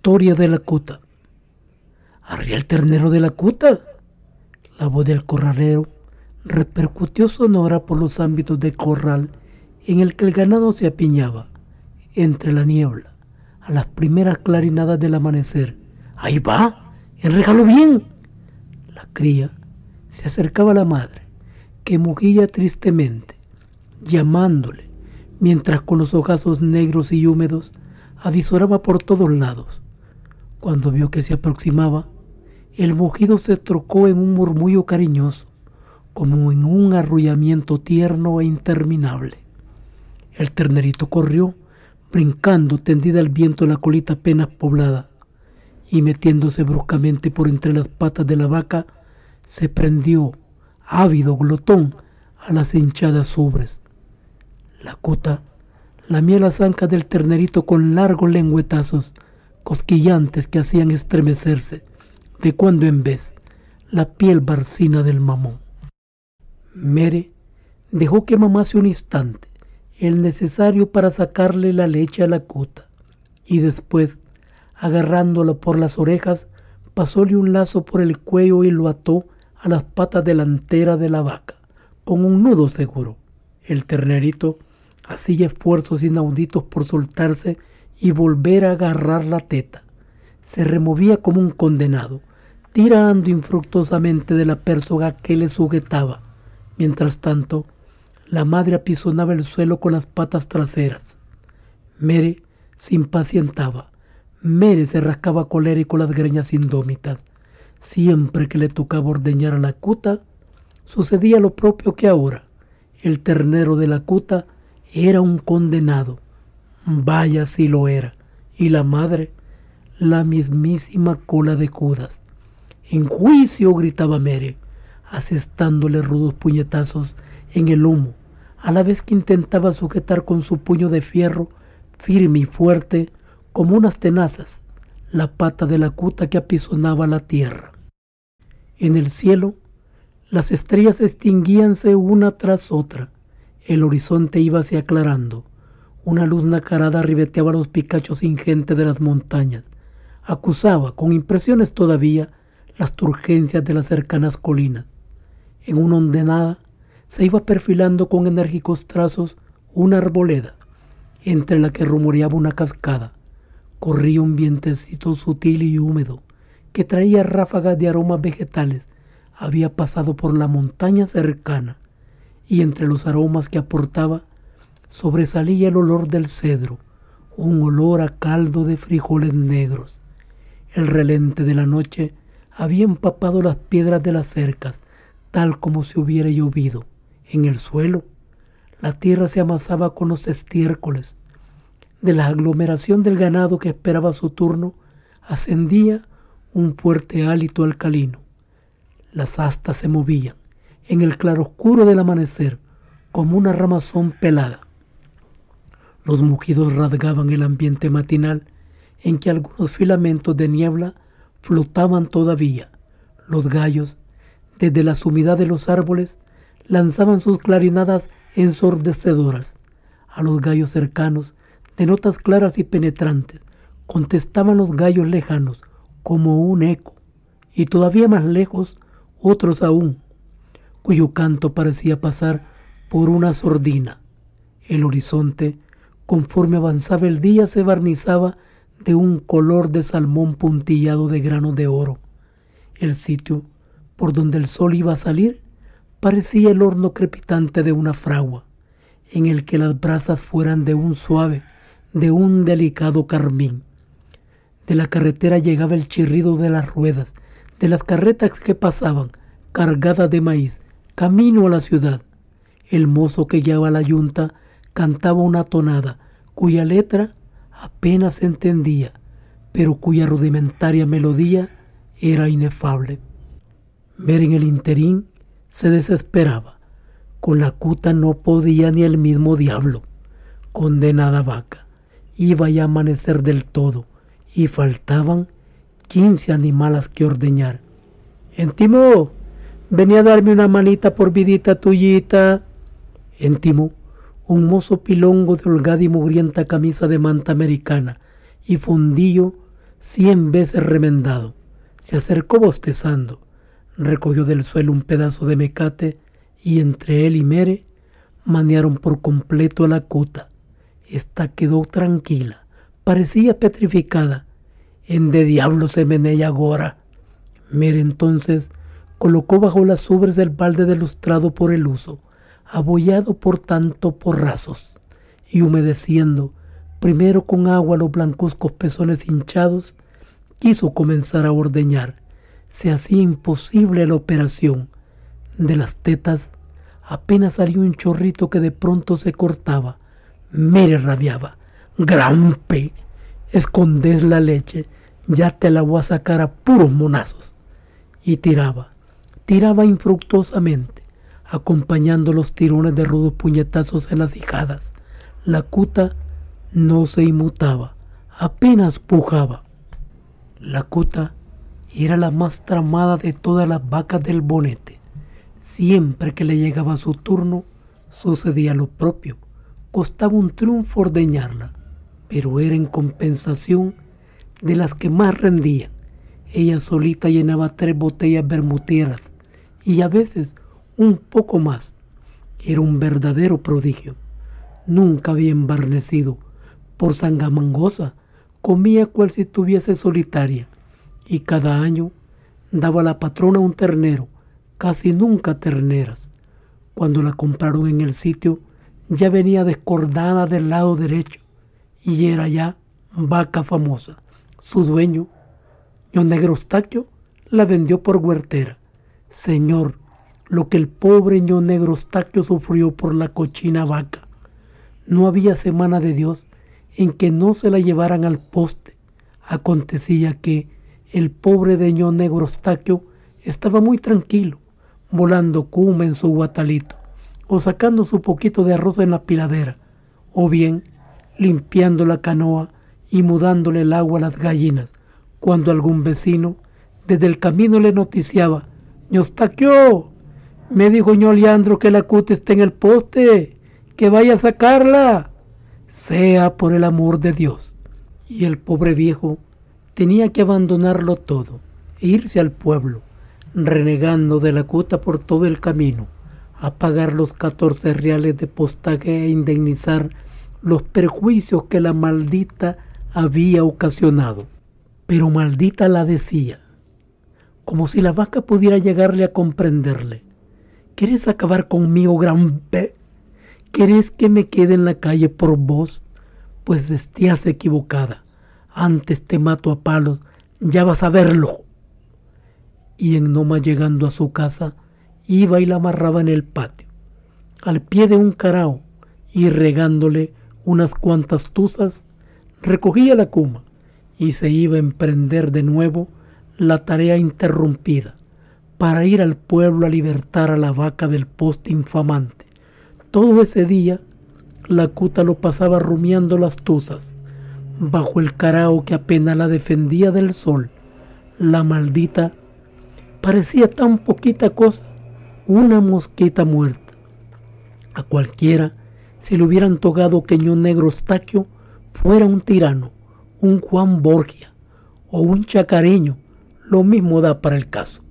historia de la cuta. ¿Arría el ternero de la cuta? La voz del corralero repercutió sonora por los ámbitos del corral en el que el ganado se apiñaba, entre la niebla, a las primeras clarinadas del amanecer. ¡Ahí va! ¡Enréjalo bien! La cría se acercaba a la madre, que mugía tristemente, llamándole, mientras con los ojazos negros y húmedos avisoraba por todos lados. Cuando vio que se aproximaba, el mugido se trocó en un murmullo cariñoso, como en un arrullamiento tierno e interminable. El ternerito corrió, brincando tendida al viento la colita apenas poblada, y metiéndose bruscamente por entre las patas de la vaca, se prendió, ávido glotón, a las hinchadas ubres. La cuta lamía las ancas del ternerito con largos lengüetazos cosquillantes que hacían estremecerse, de cuando en vez, la piel barcina del mamón. Mere dejó que mamase un instante, el necesario para sacarle la leche a la cuta, y después, agarrándola por las orejas, pasóle un lazo por el cuello y lo ató a las patas delanteras de la vaca, con un nudo seguro. El ternerito hacía esfuerzos inauditos por soltarse y volver a agarrar la teta. Se removía como un condenado, tirando infructuosamente de la pérsoga que le sujetaba. Mientras tanto, la madre apisonaba el suelo con las patas traseras. Mere se impacientaba. Mere se rascaba colérico las greñas indómitas. Siempre que le tocaba ordeñar a la cuta, sucedía lo propio que ahora. El ternero de la cuta era un condenado. Vaya si lo era. Y la madre, la mismísima cola de Judas. ¡En juicio!, gritaba Mere, asestándole rudos puñetazos en el lomo, a la vez que intentaba sujetar con su puño de fierro, firme y fuerte, como unas tenazas, la pata de la cuta que apisonaba la tierra. En el cielo, las estrellas extinguíanse una tras otra. El horizonte íbase aclarando. Una luz nacarada ribeteaba los picachos ingentes de las montañas. Acusaba, con impresiones todavía, las turgencias de las cercanas colinas. En una hondenada se iba perfilando con enérgicos trazos una arboleda, entre la que rumoreaba una cascada. Corría un vientecito sutil y húmedo, que traía ráfagas de aromas vegetales. Había pasado por la montaña cercana, y entre los aromas que aportaba, sobresalía el olor del cedro, un olor a caldo de frijoles negros. El relente de la noche había empapado las piedras de las cercas, tal como si hubiera llovido. En el suelo, la tierra se amasaba con los estiércoles. De la aglomeración del ganado que esperaba su turno, ascendía un fuerte hálito alcalino. Las astas se movían, en el claroscuro del amanecer, como una ramazón pelada. Los mugidos rasgaban el ambiente matinal, en que algunos filamentos de niebla flotaban todavía. Los gallos, desde la sumidad de los árboles, lanzaban sus clarinadas ensordecedoras. A los gallos cercanos, de notas claras y penetrantes, contestaban los gallos lejanos, como un eco, y todavía más lejos, otros aún, cuyo canto parecía pasar por una sordina. El horizonte, conforme avanzaba el día, se barnizaba de un color de salmón puntillado de granos de oro. El sitio por donde el sol iba a salir parecía el horno crepitante de una fragua, en el que las brasas fueran de un suave, de un delicado carmín. De la carretera llegaba el chirrido de las ruedas, de las carretas que pasaban, cargadas de maíz, camino a la ciudad. El mozo que guiaba la yunta cantaba una tonada, cuya letra apenas se entendía, pero cuya rudimentaria melodía era inefable. Ver en el interín se desesperaba. Con la cuta no podía ni el mismo diablo. Condenada vaca, iba ya a amanecer del todo, y faltaban 15 animalas que ordeñar. «Entimo, venía a darme una manita por vidita tuyita». Entimo, un mozo pilongo de holgada y mugrienta camisa de manta americana y fundillo, 100 veces remendado. Se acercó bostezando, recogió del suelo un pedazo de mecate y entre él y Mere manearon por completo a la cuta. Esta quedó tranquila, parecía petrificada. ¿En de diablo se menea agora? Mere entonces colocó bajo las ubres el balde de lustrado por el uso, abollado por tanto porrazos, y humedeciendo primero con agua los blancuzcos pezones hinchados, quiso comenzar a ordeñar. Se hacía imposible la operación. De las tetas apenas salió un chorrito que de pronto se cortaba. Mere rabiaba. ¡Grampe! Escondés la leche, ya te la voy a sacar a puros monazos. Y tiraba infructuosamente, acompañando los tirones de rudos puñetazos en las ijadas. La cuta no se inmutaba, apenas pujaba. La cuta era la más tramada de todas las vacas del bonete. Siempre que le llegaba su turno, sucedía lo propio. Costaba un triunfo ordeñarla, pero era en compensación de las que más rendían. Ella solita llenaba 3 botellas bermutieras y a veces un poco más. Era un verdadero prodigio. Nunca había embarnecido. Por sangamangosa comía cual si estuviese solitaria, y cada año daba a la patrona un ternero, casi nunca terneras. Cuando la compraron en el sitio, ya venía descordada del lado derecho, y era ya vaca famosa. Su dueño, ño Negro Eustaquio, la vendió por huertera. Señor, lo que el pobre ño Negro Eustaquio sufrió por la cochina vaca. No había semana de Dios en que no se la llevaran al poste. Acontecía que el pobre de ño Negro Eustaquio estaba muy tranquilo, volando cuma en su guatalito, o sacando su poquito de arroz en la piladera, o bien limpiando la canoa y mudándole el agua a las gallinas, cuando algún vecino desde el camino le noticiaba: «ño Eustaquio, me dijo ño Leandro que la cuta está en el poste, que vaya a sacarla, sea por el amor de Dios». Y el pobre viejo tenía que abandonarlo todo e irse al pueblo, renegando de la cuta por todo el camino, a pagar los 14 reales de postaje e indemnizar los perjuicios que la maldita había ocasionado. Pero maldita la decía, como si la vaca pudiera llegarle a comprenderle: ¿querés acabar conmigo, gran B? ¿Querés que me quede en la calle por vos? Pues estías equivocada. Antes te mato a palos, ya vas a verlo. Y en no más llegando a su casa, iba y la amarraba en el patio, al pie de un carao, y regándole unas cuantas tuzas, recogía la cuma y se iba a emprender de nuevo la tarea interrumpida, para ir al pueblo a libertar a la vaca del poste infamante. Todo ese día la cuta lo pasaba rumiando las tuzas, bajo el carao que apenas la defendía del sol. La maldita parecía tan poquita cosa, una mosquita muerta. A cualquiera se le hubiera antojado que ño Negro Eustaquio fuera un tirano, un Juan Borgia o un chacareño, lo mismo da para el caso,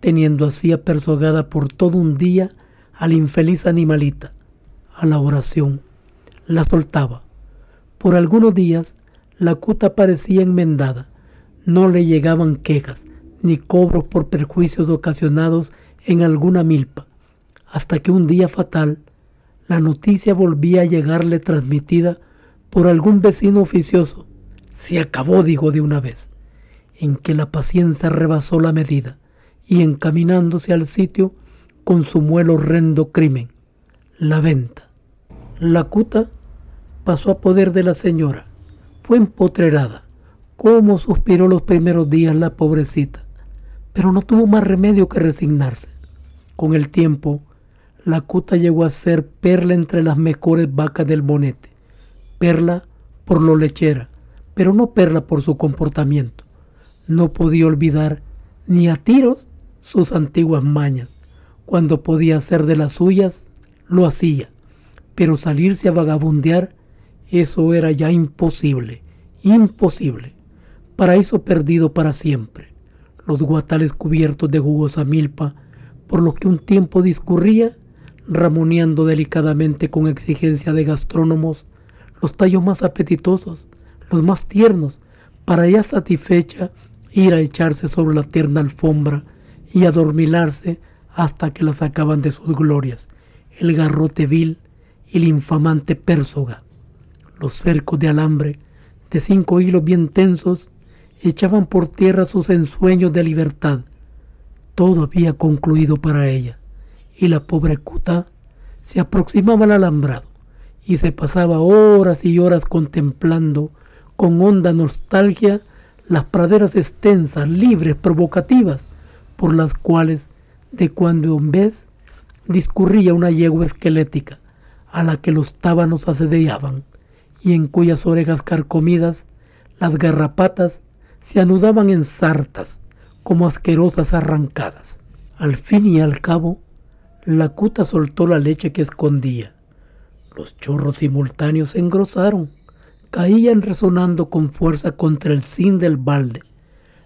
teniendo así apersogada por todo un día a la infeliz animalita. A la oración la soltaba. Por algunos días la cuta parecía enmendada, no le llegaban quejas ni cobros por perjuicios ocasionados en alguna milpa, hasta que un día fatal la noticia volvía a llegarle transmitida por algún vecino oficioso. Se acabó, dijo de una vez, en que la paciencia rebasó la medida, y encaminándose al sitio consumó el horrendo crimen, la venta. La cuta pasó a poder de la señora. Fue empotrerada. Cómo suspiró los primeros días la pobrecita, pero no tuvo más remedio que resignarse. Con el tiempo, la cuta llegó a ser perla entre las mejores vacas del bonete. Perla por lo lechera, pero no perla por su comportamiento. No podía olvidar ni a tiros sus antiguas mañas. Cuando podía hacer de las suyas, lo hacía, pero salirse a vagabundear, eso era ya imposible, imposible. paraíso perdido para siempre, los guatales cubiertos de jugosa milpa, por los que un tiempo discurría, ramoneando delicadamente con exigencia de gastrónomos, los tallos más apetitosos, los más tiernos, para ya satisfecha ir a echarse sobre la tierna alfombra y adormilarse hasta que la sacaban de sus glorias, el garrote vil y la infamante pérsoga. Los cercos de alambre, de 5 hilos bien tensos, echaban por tierra sus ensueños de libertad. Todo había concluido para ella, y la pobre Cuta se aproximaba al alambrado y se pasaba horas y horas contemplando con honda nostalgia las praderas extensas, libres, provocativas, por las cuales de cuando en vez discurría una yegua esquelética a la que los tábanos asediaban y en cuyas orejas carcomidas las garrapatas se anudaban en sartas como asquerosas arrancadas. Al fin y al cabo, la Cuta soltó la leche que escondía. Los chorros simultáneos se engrosaron, caían resonando con fuerza contra el zinc del balde,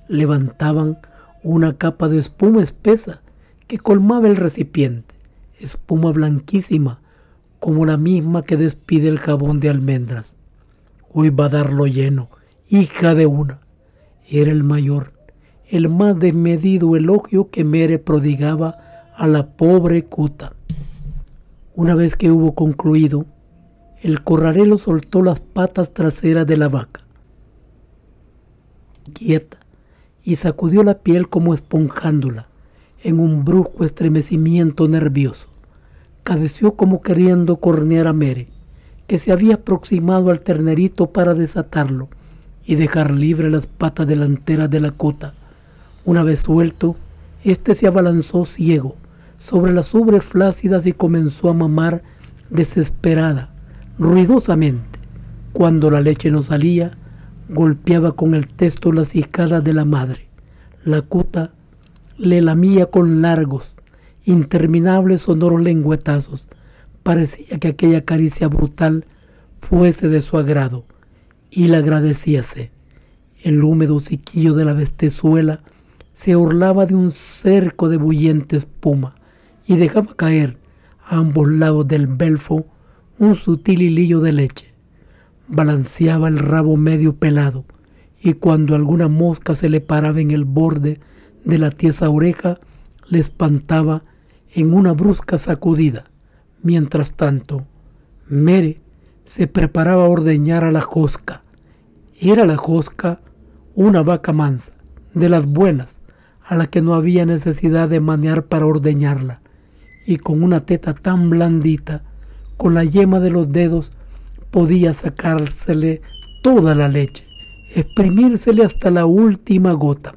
levantaban una capa de espuma espesa que colmaba el recipiente, espuma blanquísima como la misma que despide el jabón de almendras. Hoy va a darlo lleno, hija de una. Era el mayor, el más desmedido elogio que Mere prodigaba a la pobre Cuta. Una vez que hubo concluido, el corralero soltó las patas traseras de la vaca, quieta, y sacudió la piel como esponjándola en un brusco estremecimiento nervioso. Cabeció como queriendo cornear a Mere, que se había aproximado al ternerito para desatarlo y dejar libre las patas delanteras de la Cuta. Una vez suelto, este se abalanzó ciego sobre las ubres flácidas y comenzó a mamar desesperada, ruidosamente. Cuando la leche no salía, golpeaba con el testo las hijadas de la madre. La Cuta le lamía con largos, interminables sonoros lengüetazos. Parecía que aquella caricia brutal fuese de su agrado, y la agradecíase. El húmedo hociquillo de la bestezuela se orlaba de un cerco de bullente espuma y dejaba caer a ambos lados del belfo un sutil hilillo de leche. Balanceaba el rabo medio pelado, y cuando alguna mosca se le paraba en el borde de la tiesa oreja, le espantaba en una brusca sacudida. Mientras tanto, Mere se preparaba a ordeñar a la josca. Era la josca una vaca mansa, de las buenas, a la que no había necesidad de manear para ordeñarla, y con una teta tan blandita, con la yema de los dedos, podía sacársele toda la leche, exprimírsele hasta la última gota.